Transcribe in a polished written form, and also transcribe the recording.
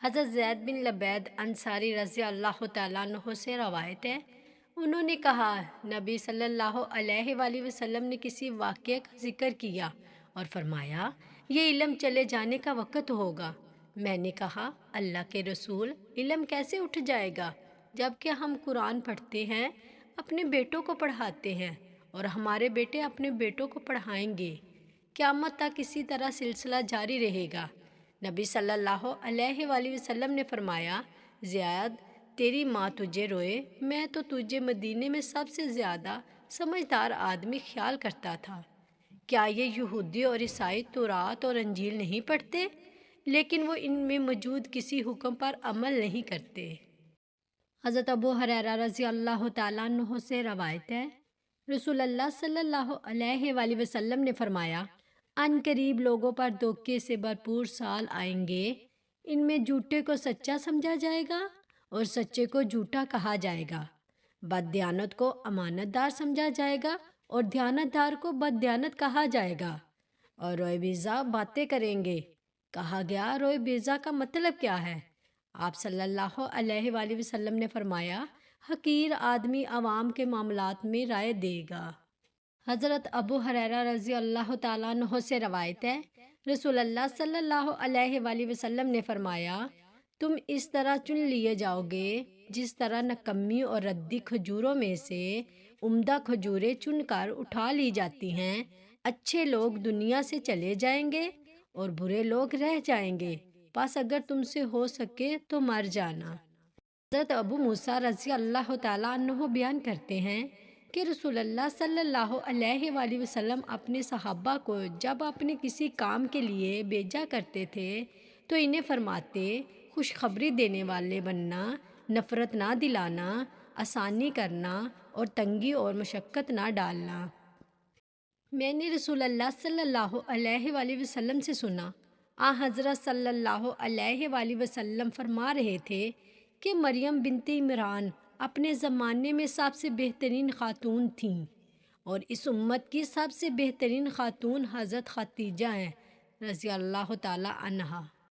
حضرت زید بن لبید انصاری رضی اللہ تعالیٰ عنہ سے روایت ہے، انہوں نے کہا نبی صلی اللہ علیہ وآلہ وسلم نے کسی واقعے کا ذکر کیا اور فرمایا یہ علم چلے جانے کا وقت ہوگا۔ میں نے کہا اللہ کے رسول، علم کیسے اٹھ جائے گا جب کہ ہم قرآن پڑھتے ہیں، اپنے بیٹوں کو پڑھاتے ہیں اور ہمارے بیٹے اپنے بیٹوں کو پڑھائیں گے، قیامت تک اسی طرح سلسلہ جاری رہے گا۔ نبی صلی اللہ علیہ وآلہ وسلم نے فرمایا زیاد تیری ماں تجھے روئے، میں تو تجھے مدینے میں سب سے زیادہ سمجھدار آدمی خیال کرتا تھا۔ کیا یہ یہودی اور عیسائی تورات اور انجیل نہیں پڑھتے، لیکن وہ ان میں موجود کسی حکم پر عمل نہیں کرتے۔ حضرت ابو ہریرہ رضی اللہ تعالیٰ عنہ سے روایت ہے، رسول اللہ صلی اللہ علیہ وآلہ وسلم نے فرمایا ان قریب لوگوں پر دھوکے سے بھرپور سال آئیں گے، ان میں جھوٹے کو سچا سمجھا جائے گا اور سچے کو جھوٹا کہا جائے گا، بد دیانت کو امانت دار سمجھا جائے گا اور دیانت دار کو بد دیانت کہا جائے گا، اور روئے بیزا باتیں کریں گے۔ کہا گیا روئے بیزا کا مطلب کیا ہے؟ آپ صلی اللہ علیہ وآلہ وسلم نے فرمایا حقیر آدمی عوام کے معاملات میں رائے دے گا۔ حضرت ابو ہریرہ رضی اللہ تعالیٰ عنہ سے روایت ہے، رسول اللہ صلی اللہ علیہ وآلہ وسلم نے فرمایا تم اس طرح چن لیے جاؤ گے جس طرح نکمی اور ردی کھجوروں میں سے عمدہ کھجوریں چن کر اٹھا لی جاتی ہیں۔ اچھے لوگ دنیا سے چلے جائیں گے اور برے لوگ رہ جائیں گے، بس اگر تم سے ہو سکے تو مر جانا۔ حضرت ابو موسیٰ رضی اللہ تعالیٰ عنہ بیان کرتے ہیں کہ رسول اللہ صلی اللہ علیہ وآلہ وسلم اپنے صحابہ کو جب اپنے کسی کام کے لیے بھیجا کرتے تھے تو انہیں فرماتے خوشخبری دینے والے بننا، نفرت نہ دلانا، آسانی کرنا اور تنگی اور مشقت نہ ڈالنا۔ میں نے رسول اللہ صلی اللہ علیہ وآلہ وسلم سے سنا، حضرت صلی اللہ علیہ وآلہ وسلم فرما رہے تھے کہ مریم بنت عمران اپنے زمانے میں سب سے بہترین خاتون تھیں اور اس امت کی سب سے بہترین خاتون حضرت خدیجہ ہیں رضی اللہ تعالی عنہا۔